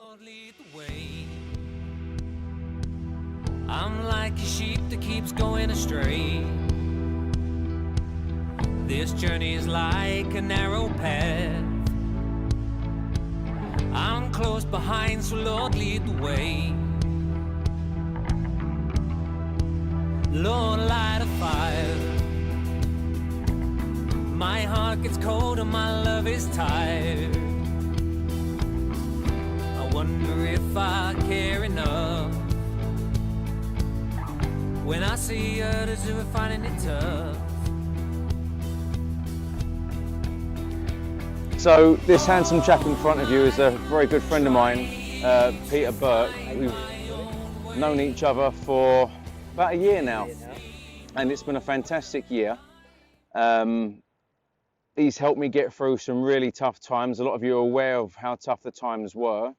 Lord, lead the way. I'm like a sheep that keeps going astray. This journey is like a narrow path. I'm close behind, so Lord, lead the way. Lord, light a fire. My heart gets cold and my love is tired. I wonder if I care enough when I see others who are finding it tough. So this handsome chap in front of you is a very good friend of mine, Peter Burke. We've known each other for about a year now, and it's been a fantastic year. He's helped me get through some really tough times. A lot of you are aware of how tough the times were,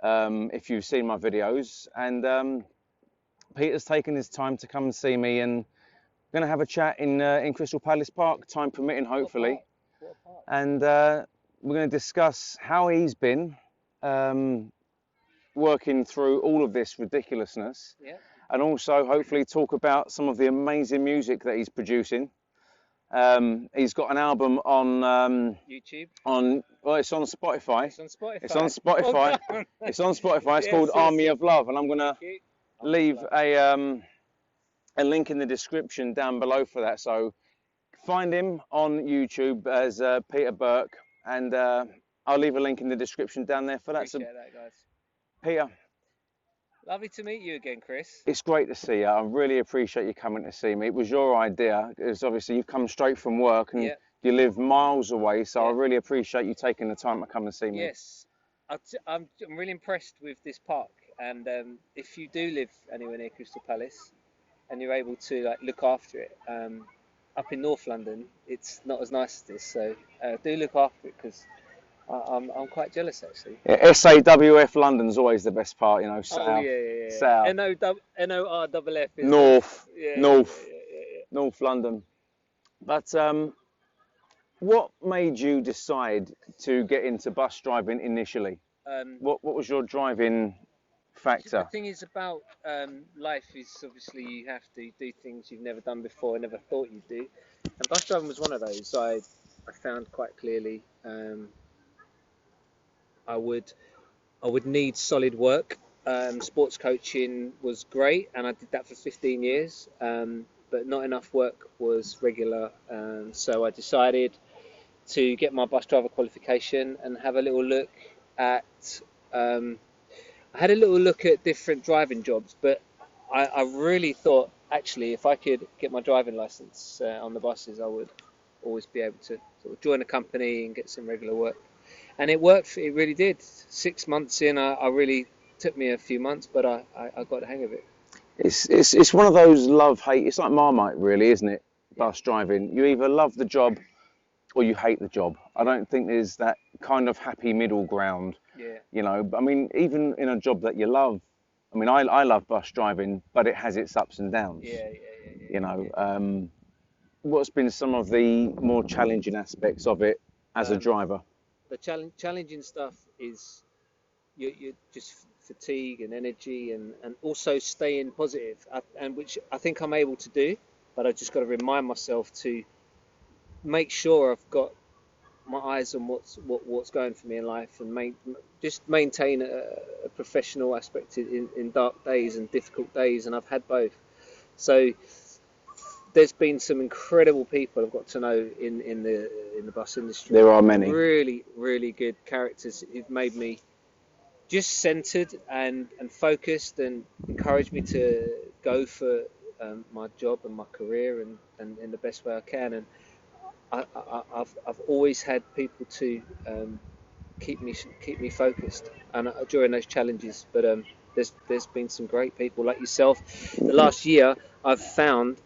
if you've seen my videos. And Peter's taken his time to come and see me, and we're going to have a chat in Crystal Palace Park, time permitting, hopefully. And we're going to discuss how he's been working through all of this ridiculousness, and also hopefully talk about some of the amazing music that he's producing. He's got an album on YouTube. Well, it's on Spotify. It's on Spotify. It's on Spotify. It's on Spotify. It's called Army of Love, and I'm going to leave a link in the description down below for that. So find him on YouTube as Peter Burke, and I'll leave a link in the description down there for that. Appreciate that, guys. Peter, Lovely to meet you again, Chris. it's great to see you. I really appreciate you coming to see me. It was your idea, because obviously you've come straight from work and you live miles away, so I really appreciate you taking the time to come and see me. Yes, I'm really impressed with this park, and if you do live anywhere near Crystal Palace and you're able to look after it, up in North London it's not as nice as this, so do look after it, because I'm quite jealous actually. Yeah, SAWF London's always the best part, you know. South, South. NORFF is North, North. North London. But what made you decide to get into bus driving initially? What was your driving factor? The thing is about life is obviously you have to do things you've never done before, never thought you'd do, and bus driving was one of those. I found quite clearly I would need solid work. Sports coaching was great, and I did that for 15 years, but not enough work was regular, so I decided to get my bus driver qualification and have a little look at I had a little look at different driving jobs, but I really thought actually if I could get my driving license on the buses, I would always be able to sort of join a company and get some regular work. And it worked, it really did. 6 months in, I really took me a few months, but I got the hang of it. It's one of those love-hate, it's like Marmite really, isn't it? Bus driving. You either love the job or you hate the job. I don't think there's that kind of happy middle ground. Yeah. You know, I mean, even in a job that you love, I mean, I love bus driving, but it has its ups and downs. You know, what's been some of the more challenging aspects of it as a driver? The challenging stuff is you just fatigue and energy, and also staying positive, and which I think I'm able to do, but I just got to remind myself to make sure I've got my eyes on what's going for me in life, and just maintain a professional aspect in dark days and difficult days, and I've had both. So there's been some incredible people I've got to know in the bus industry. There are many really, really good characters who've made me just centered and focused, and encouraged me to go for my job and my career and in the best way I can. And I've always had people to keep me focused, and during those challenges. But there's been some great people like yourself. The last year I've found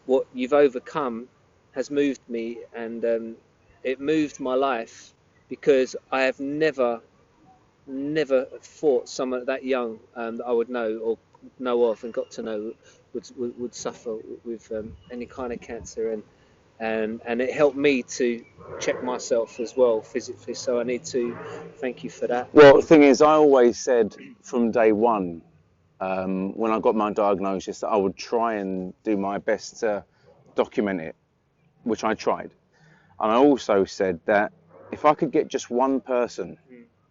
what you've overcome has moved me, and it moved my life, because I have never thought someone that young that I would know of and got to know would suffer with any kind of cancer, and it helped me to check myself as well physically. So I need to thank you for that. Well, the thing is, I always said from day one, when I got my diagnosis, that I would try and do my best to document it, which I tried. And I also said that if I could get just one person,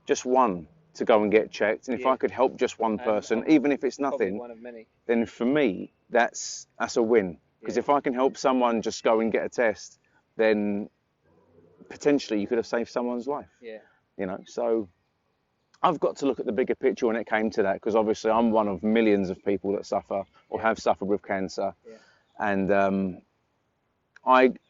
just one, to go and get checked, and if I could help just one person, even if it's nothing, one of many. then for me, that's a win. Because if I can help someone just go and get a test, then potentially you could have saved someone's life. Yeah. You know, so I've got to look at the bigger picture when it came to that, because obviously I'm one of millions of people that suffer or have suffered with cancer. Yeah. And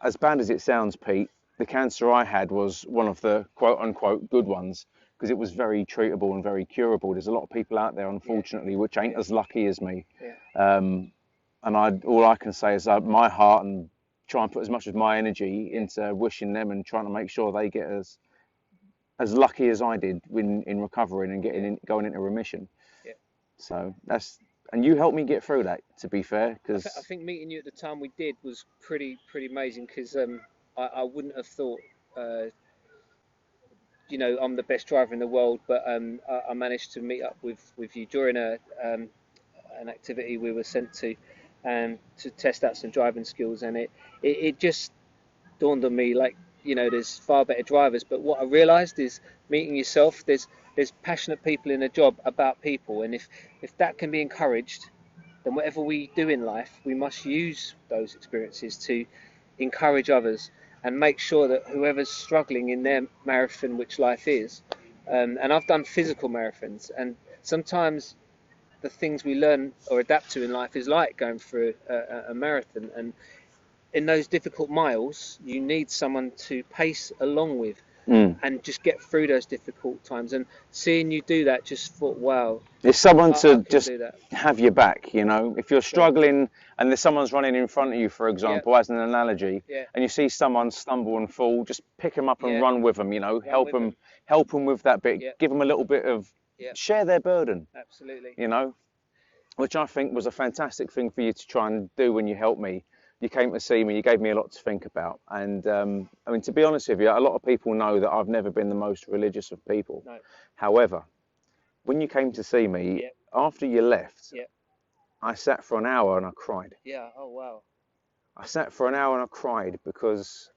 as bad as it sounds, Pete, the cancer I had was one of the quote unquote good ones, because it was very treatable and very curable. There's a lot of people out there, unfortunately, which ain't as lucky as me. Yeah. And all I can say is my heart, and try and put as much of my energy into wishing them and trying to make sure they get as lucky as I did in recovering and going into remission. Yeah. So and you helped me get through that, to be fair, because I think meeting you at the time we did was pretty amazing, because I wouldn't have thought, you know, I'm the best driver in the world, but I managed to meet up with you during an activity we were sent to test out some driving skills, and it just dawned on me, like, you know, there's far better drivers, but what I realised is meeting yourself, there's passionate people in a job about people, and if that can be encouraged, then whatever we do in life, we must use those experiences to encourage others and make sure that whoever's struggling in their marathon, which life is, and I've done physical marathons, and sometimes the things we learn or adapt to in life is like going through a marathon, and in those difficult miles you need someone to pace along with and just get through those difficult times. And seeing you do that, just thought, wow, it's someone I to just do that. have your back, you know. If you're struggling and there's someone's running in front of you, for example, as an analogy, and you see someone stumble and fall, just pick them up and run with them, you know, help them with that bit, give them a little bit of, share their burden. Absolutely. You know, which I think was a fantastic thing for you to try and do when you helped me. You came to see me, you gave me a lot to think about. And I mean, to be honest with you, a lot of people know that I've never been the most religious of people. No. However, when you came to see me, after you left, I sat for an hour and I cried. Yeah, oh wow. I sat for an hour and I cried because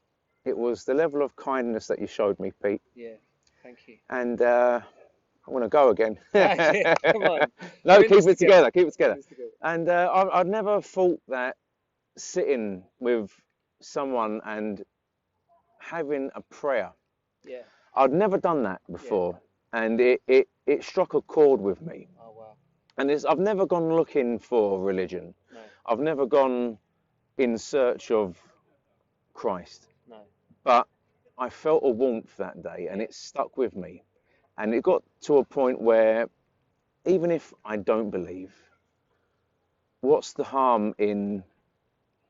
it was the level of kindness that you showed me, Pete. Yeah, thank you. And I want to go again. Come on. No, keep it together, keep it together. And I'd never thought that sitting with someone and having a prayer, I'd never done that before, and it struck a chord with me. Oh wow. And I've never gone looking for religion. No. I've never gone in search of Christ. No. But I felt a warmth that day, and it stuck with me. And it got to a point where even if I don't believe, what's the harm in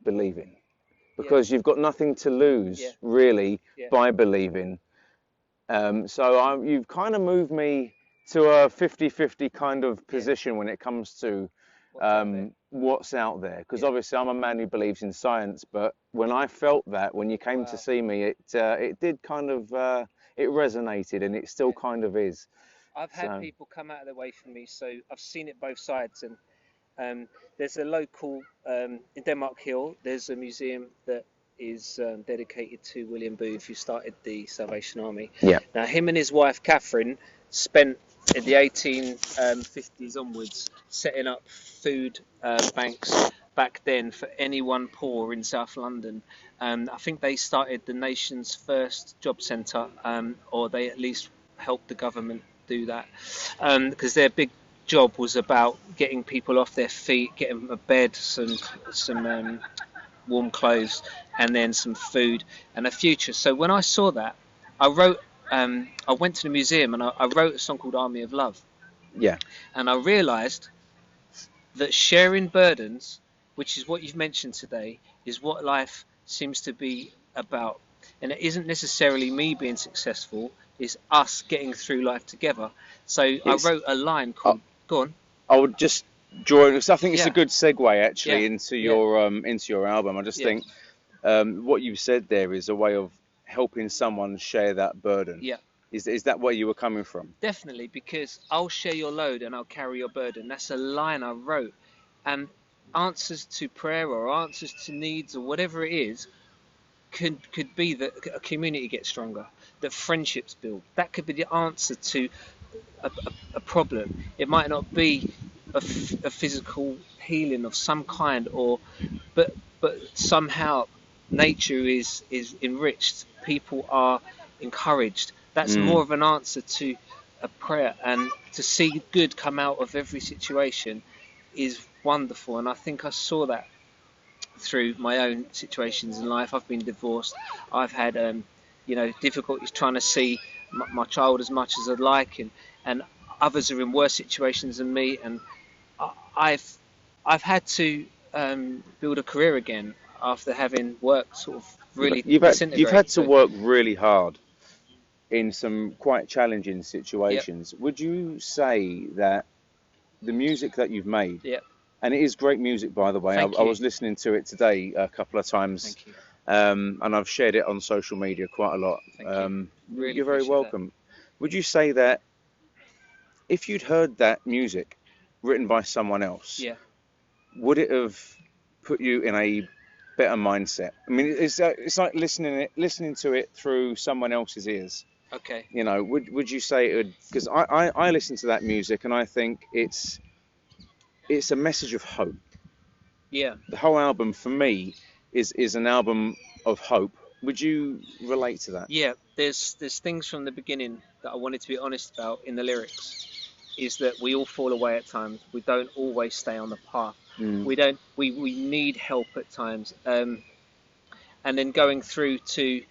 believing? Because you've got nothing to lose really by believing. So you've kind of moved me to a 50-50 kind of position when it comes to what's out there. Because obviously I'm a man who believes in science, but when I felt that, when you came to see me, it did kind of, it resonated, and it still kind of is. I've had people come out of their way for me, so I've seen it both sides. And there's a local, in Denmark Hill, there's a museum that is dedicated to William Booth, who started the Salvation Army. Yeah. Now, him and his wife Catherine spent in the 1850s onwards setting up food banks back then for anyone poor in South London. I think they started the nation's first job centre, or they at least helped the government do that, because their big job was about getting people off their feet, getting them a bed, some warm clothes, and then some food and a future. So when I saw that, I wrote, I went to the museum and I wrote a song called Army of Love. Yeah. And I realised that sharing burdens, which is what you've mentioned today, is what life seems to be about. And it isn't necessarily me being successful, it's us getting through life together. So I wrote a line called, go on. I would just draw it, because I think it's a good segue actually into your album. I just think What you said there is a way of helping someone share that burden. Yeah. Is that where you were coming from? Definitely, because I'll share your load and I'll carry your burden. That's a line I wrote. And answers to prayer or answers to needs or whatever it is could be that a community gets stronger, that friendships build. That could be the answer to a problem. It might not be a physical healing of some kind, but somehow nature is enriched. People are encouraged. That's more of an answer to a prayer, and to see good come out of every situation is wonderful. And I think I saw that through my own situations in life. I've been divorced. I've had difficulties trying to see my child as much as I'd like, and others are in worse situations than me, and I've had to build a career again after having worked sort of really disintegrated. You've had to work really hard in some quite challenging situations. Yep. Would you say that the music that you've made, Yep. and it is great music, by the way. I was listening to it today a couple of times. Thank you. And I've shared it on social media quite a lot. Thank you. Really You're very appreciate welcome. Would you say that if you'd heard that music written by someone else, Yeah. would it have put you in a better mindset? I mean, it's like listening to it through someone else's ears. Okay. You know, would you say it would? Because I listen to that music and I think it's a message of hope. Yeah. The whole album for me is an album of hope. Would you relate to that? Yeah. There's things from the beginning that I wanted to be honest about in the lyrics. Is that we all fall away at times. We don't always stay on the path. We need help at times. And then going through to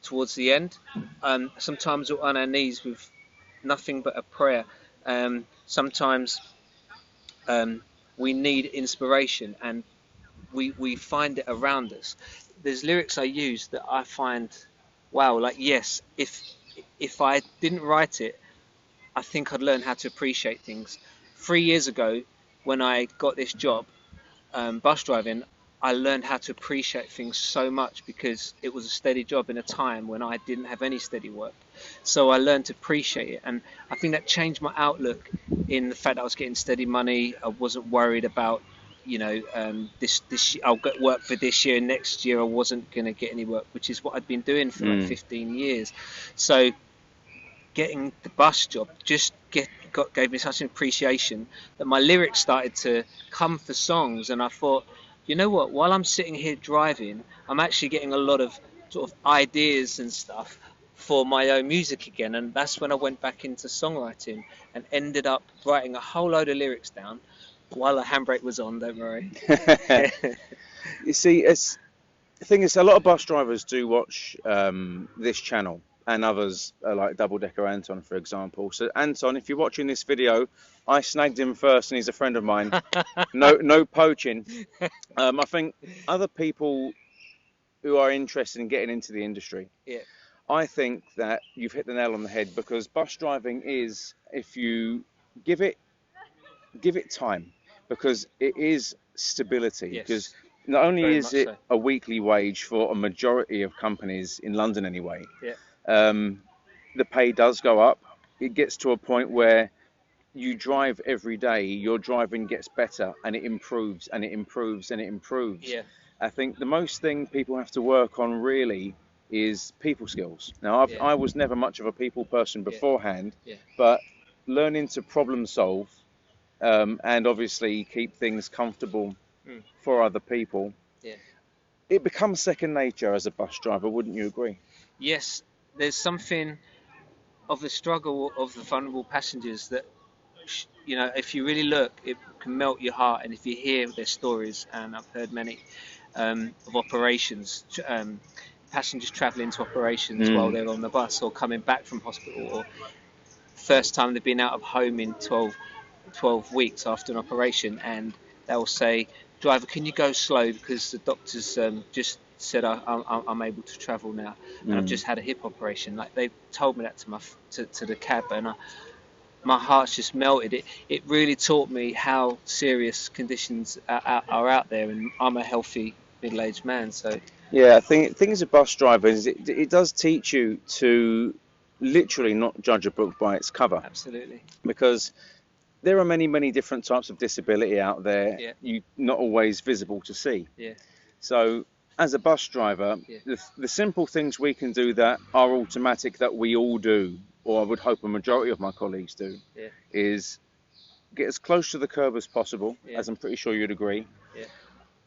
towards the end, sometimes we're on our knees with nothing but a prayer. Sometimes we need inspiration, and we find it around us. There's lyrics I use that I find, wow, like, yes, if I didn't write it, I think I'd learn how to appreciate things. 3 years ago, when I got this job, bus driving, I learned how to appreciate things so much because it was a steady job in a time when I didn't have any steady work. So I learned to appreciate it, and I think that changed my outlook in the fact that I was getting steady money. I wasn't worried about, this I'll get work for this year. Next year I wasn't going to get any work, which is what I'd been doing for like 15 years. So getting the bus job just gave me such an appreciation that my lyrics started to come for songs, and I thought, you know what, while I'm sitting here driving, I'm actually getting a lot of sort of ideas and stuff for my own music again. And that's when I went back into songwriting and ended up writing a whole load of lyrics down while the handbrake was on, don't worry. You see, the thing is, a lot of bus drivers do watch this channel, and others like Double Decker Anton, for example. So Anton, if you're watching this video, I snagged him first and he's a friend of mine. No poaching. I think other people who are interested in getting into the industry, I think that you've hit the nail on the head, because bus driving is, if you give it time, because it is stability. Because not only is it a weekly wage for a majority of companies in London anyway, the pay does go up. It gets to a point where you drive every day, your driving gets better, and it improves and it improves and it improves. I think the most thing people have to work on really is people skills. Now, I was never much of a people person beforehand, but learning to problem solve and obviously keep things comfortable for other people, it becomes second nature as a bus driver, wouldn't you agree? Yes, there's something of the struggle of the vulnerable passengers that, if you really look, it can melt your heart. And if you hear their stories, and I've heard many of operations, passengers travelling to operations while they're on the bus or coming back from hospital, or first time they've been out of home in 12 weeks after an operation, and they'll say, driver, can you go slow because the doctor's just said I'm able to travel now, and I've just had a hip operation. Like, they told me that to the cab, and my heart's just melted. It really taught me how serious conditions are out there, and I'm a healthy middle-aged man. So Yeah, I think thing as a bus driver is it does teach you to literally not judge a book by its cover, absolutely, because there are many different types of disability out there, yeah, you not always visible to see. yeah, So as a bus driver, yeah, the simple things we can do that are automatic, that we all do, or I would hope a majority of my colleagues do, yeah, is get as close to the curb as possible, yeah, as I'm pretty sure you'd agree. yeah,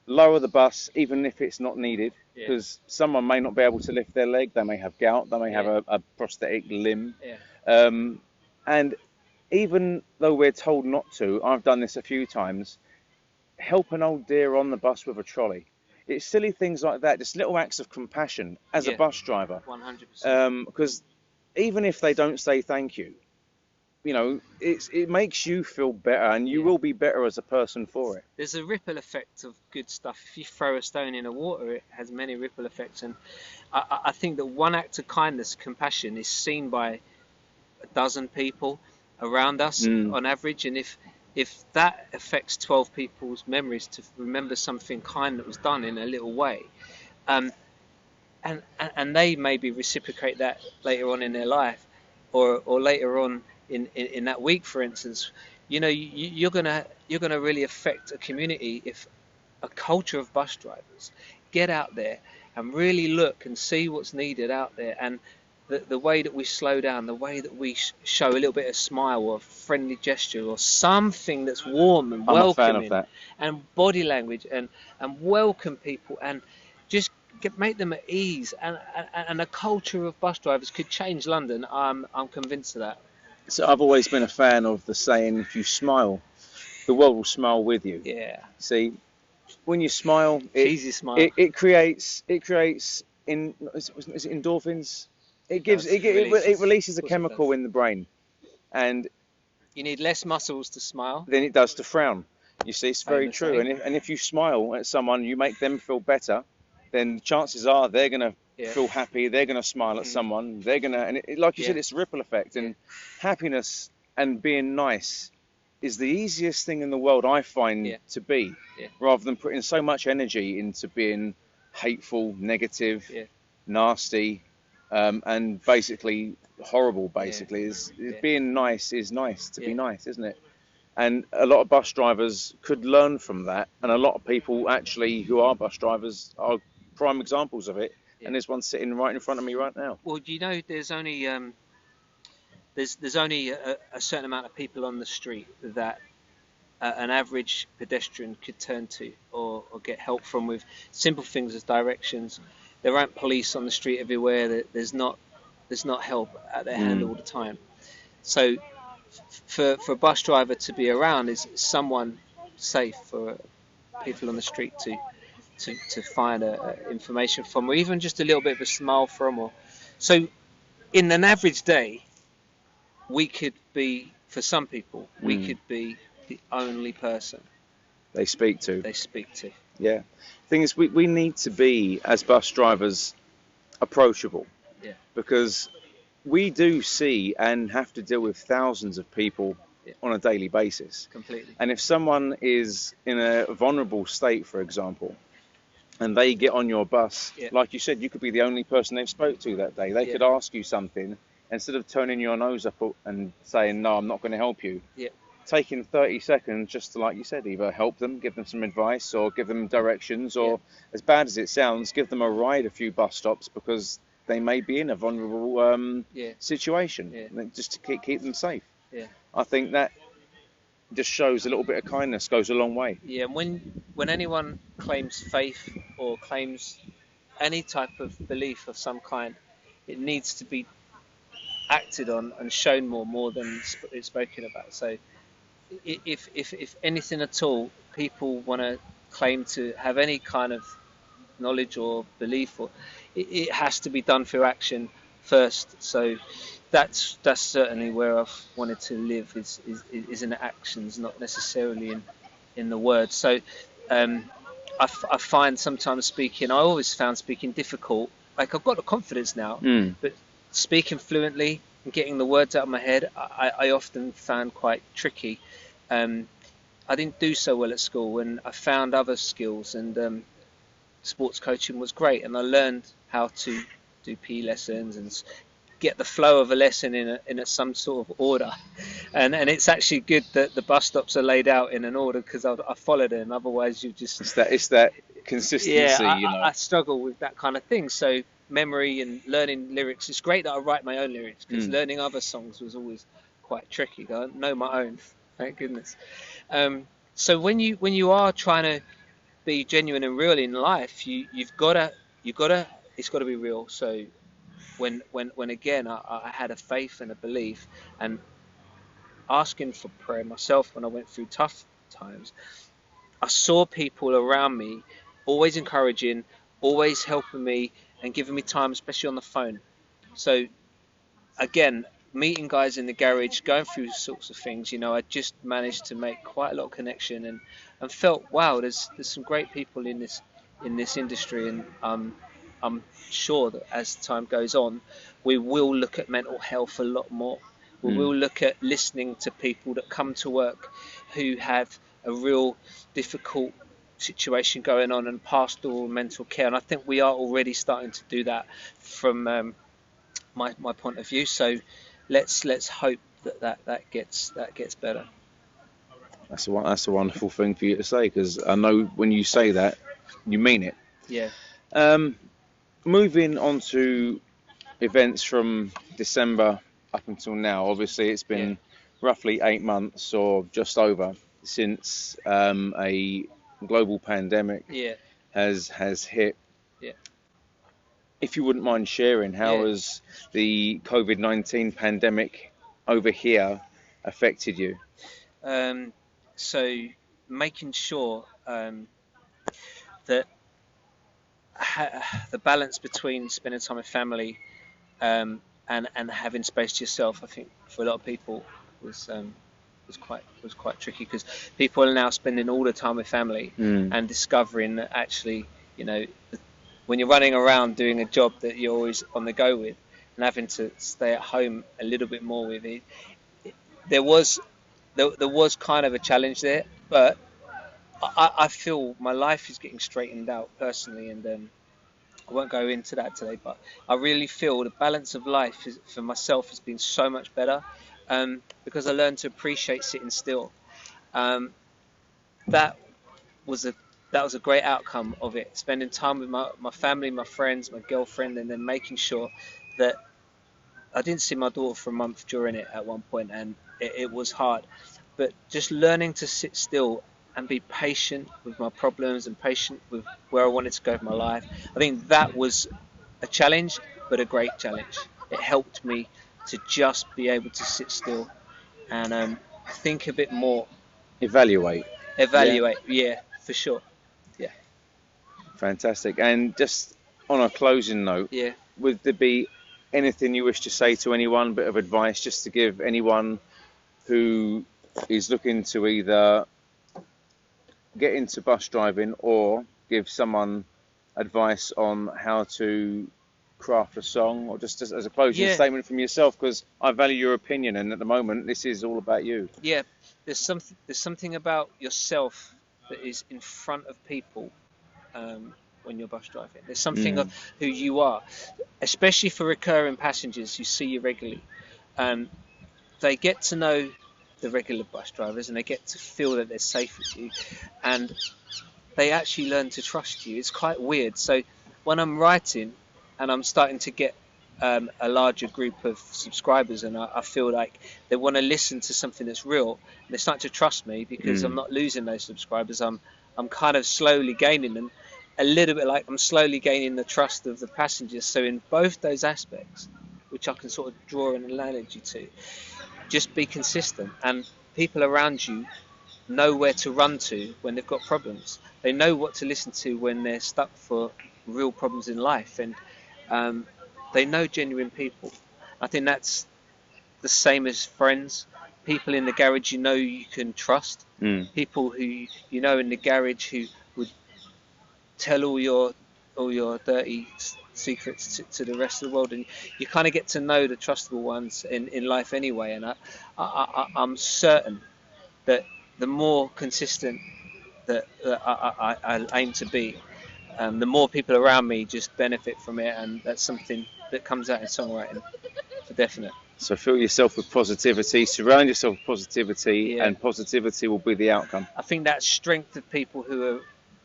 Lower the bus, even if it's not needed, yeah, because someone may not be able to lift their leg, they may have gout, they may have yeah, a prosthetic limb. yeah, And even though we're told not to, I've done this a few times, help an old dear on the bus with a trolley. It's silly things like that, just little acts of compassion as a yeah, bus driver. 100%. Because even if they don't say thank you, you know, it makes you feel better, and you Yeah. will be better as a person for it. There's a ripple effect of good stuff. If you throw a stone in the water, it has many ripple effects. And I think that one act of kindness, compassion, is seen by a dozen people around us on average. And if that affects 12 people's memories to remember something kind that was done in a little way, and they maybe reciprocate that later on in their life, or later on in that week, for instance, you know, you're gonna really affect a community if a culture of bus drivers get out there and really look and see what's needed out there, and the way that we slow down, the way that we show a little bit of smile or a friendly gesture or something that's warm and I'm a fan of welcoming, that. and body language, and welcome people, and just make them at ease, and a culture of bus drivers could change London. I'm convinced of that. So I've always been a fan of the saying, if you smile, the world will smile with you. Yeah, See, when you smile, cheesy smile. it creates in is it endorphins? It releases a chemical in the brain, and You need less muscles to smile. than it does to frown. You see, it's very Famous true. saying. And if you smile at someone, you make them feel better, then chances are they're gonna Yeah. feel happy. They're gonna smile at someone. They're gonna, and like you said, Yeah. it's a ripple effect. And happiness and being nice is the easiest thing in the world, I find, to be, rather than putting so much energy into being hateful, negative, nasty, and basically horrible. Basically, is being nice is nice to be nice, isn't it? And a lot of bus drivers could learn from that, and a lot of people actually who are bus drivers are prime examples of it. And there's one sitting right in front of me right now. Well, you know, there's only there's only a certain amount of people on the street that an average pedestrian could turn to or get help from, with simple things as directions. There aren't police on the street everywhere. There's not help at their hand all the time. So for a bus driver to be around is someone safe for people on the street to find information from, or even just a little bit of a smile from. Or so in an average day, we could be, for some people, we could be the only person they speak to. Yeah. Thing is, we need to be, as bus drivers, approachable. Yeah. Because we do see and have to deal with thousands of people on a daily basis. Completely. And if someone is in a vulnerable state, for example, and they get on your bus, like you said, you could be the only person they've spoke to that day. They could ask you something, instead of turning your nose up and saying, no, I'm not going to help you. Yeah. Taking 30 seconds just to, like you said, either help them, give them some advice, or give them directions, or, as bad as it sounds, give them a ride a few bus stops, because they may be in a vulnerable situation, just to keep them safe. Yeah. I think that just shows a little bit of kindness goes a long way. Yeah, and when anyone claims faith or claims any type of belief of some kind, it needs to be acted on and shown more than it's spoken about. So if anything at all, people want to claim to have any kind of knowledge or belief, or it has to be done through action first. So that's certainly where I've wanted to live, is in actions, not necessarily in the words. So I find sometimes I always found speaking difficult. Like, I've got the confidence now, but speaking fluently and getting the words out of my head, I often found quite tricky. I didn't do so well at school, and I found other skills, and sports coaching was great, and I learned how to do PE lessons and get the flow of a lesson in some sort of order, and it's actually good that the bus stops are laid out in an order, because I followed them. Otherwise, you just It's that consistency, you know. I struggle with that kind of thing. So memory and learning lyrics. It's great that I write my own lyrics, because learning other songs was always quite tricky. I know my own, thank goodness. So when you are trying to be genuine and real in life, you've gotta it's got to be real. So when again I had a faith and a belief, and asking for prayer myself when I went through tough times, I saw people around me always encouraging, always helping me and giving me time, especially on the phone. So again, meeting guys in the garage, going through sorts of things, I just managed to make quite a lot of connection, and felt, wow, there's some great people in this industry, and I'm sure that as time goes on, we will look at mental health a lot more. We will look at listening to people that come to work who have a real difficult situation going on, and pastoral mental care. And I think we are already starting to do that from my point of view. So let's hope that gets better. That's a wonderful thing for you to say, because I know when you say that, you mean it. Yeah. Moving on to events from December up until now, obviously it's been roughly 8 months or just over since a global pandemic has hit. Yeah. If you wouldn't mind sharing, how has the COVID-19 pandemic over here affected you? So making sure that the balance between spending time with family and having space to yourself, I think for a lot of people was quite tricky, because people are now spending all the time with family and discovering that actually, when you're running around doing a job that you're always on the go with, and having to stay at home a little bit more with it, there was kind of a challenge there. But I feel my life is getting straightened out personally, and I won't go into that today, but I really feel the balance of life for myself has been so much better, because I learned to appreciate sitting still. That was a great outcome of it. Spending time with my family, my friends, my girlfriend, and then making sure that I didn't see my daughter for a month during it at one point, and it was hard. But just learning to sit still and be patient with my problems and patient with where I wanted to go with my life, I think that was a challenge, but a great challenge. It helped me to just be able to sit still and think a bit more. Evaluate. Yeah, for sure. Yeah. Fantastic. And just on a closing note, would there be anything you wish to say to anyone, bit of advice just to give anyone who is looking to either get into bus driving or give someone advice on how to craft a song, or just as a closing statement from yourself, because I value your opinion, and at the moment this is all about you. Yeah, there's something about yourself that is in front of people when you're bus driving. There's something of who you are, especially for recurring passengers who see you regularly. They get to know the regular bus drivers, and they get to feel that they're safe with you, and they actually learn to trust you. It's quite weird. So when I'm writing and I'm starting to get a larger group of subscribers, and I feel like they want to listen to something that's real, and they start to trust me because I'm not losing those subscribers. I'm kind of slowly gaining them, a little bit like I'm slowly gaining the trust of the passengers. So in both those aspects, which I can sort of draw an analogy to, just be consistent, and people around you know where to run to when they've got problems. They know what to listen to when they're stuck for real problems in life, and they know genuine people. I think that's the same as friends. People in the garage you can trust. People who in the garage who would tell all your dirty secrets to the rest of the world, and you kind of get to know the trustable ones in life anyway. And I'm certain that the more consistent that I aim to be, the more people around me just benefit from it, and that's something that comes out in songwriting for definite. So fill yourself with positivity, surround yourself with positivity, Yeah. and positivity will be the outcome. I think that strength of people who are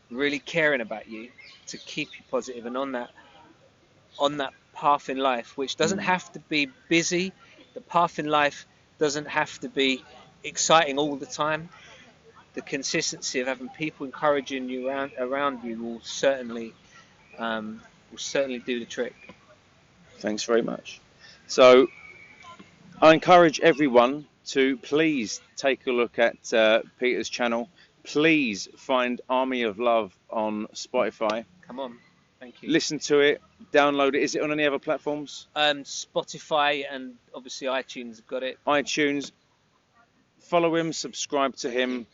really caring about you to keep you positive and on that path in life, which doesn't have to be busy. The path in life doesn't have to be exciting all the time. The consistency of having people encouraging you around you will certainly do the trick. Thanks very much. So I encourage everyone to please take a look at Peter's channel. Please find Army of Love on Spotify. Come on, thank you. Listen to it, download it. Is it on any other platforms? Spotify and obviously iTunes have got it. iTunes. Follow him, subscribe to him,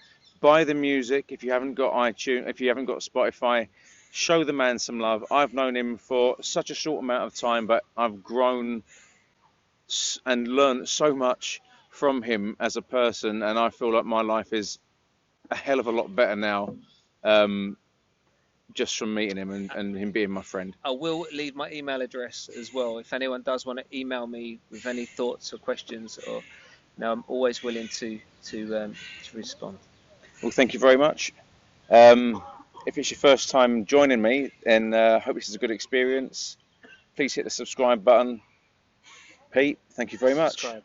buy the music. If you haven't got iTunes, if you haven't got Spotify, show the man some love. I've known him for such a short amount of time, but I've grown and learned so much from him as a person, and I feel like my life is a hell of a lot better now, just from meeting him and him being my friend. I will leave my email address as well if anyone does want to email me with any thoughts or questions, or I'm always willing to respond. Well, thank you very much. If it's your first time joining me, then I hope this is a good experience. Please hit the subscribe button. Pete, thank you very much. Subscribe.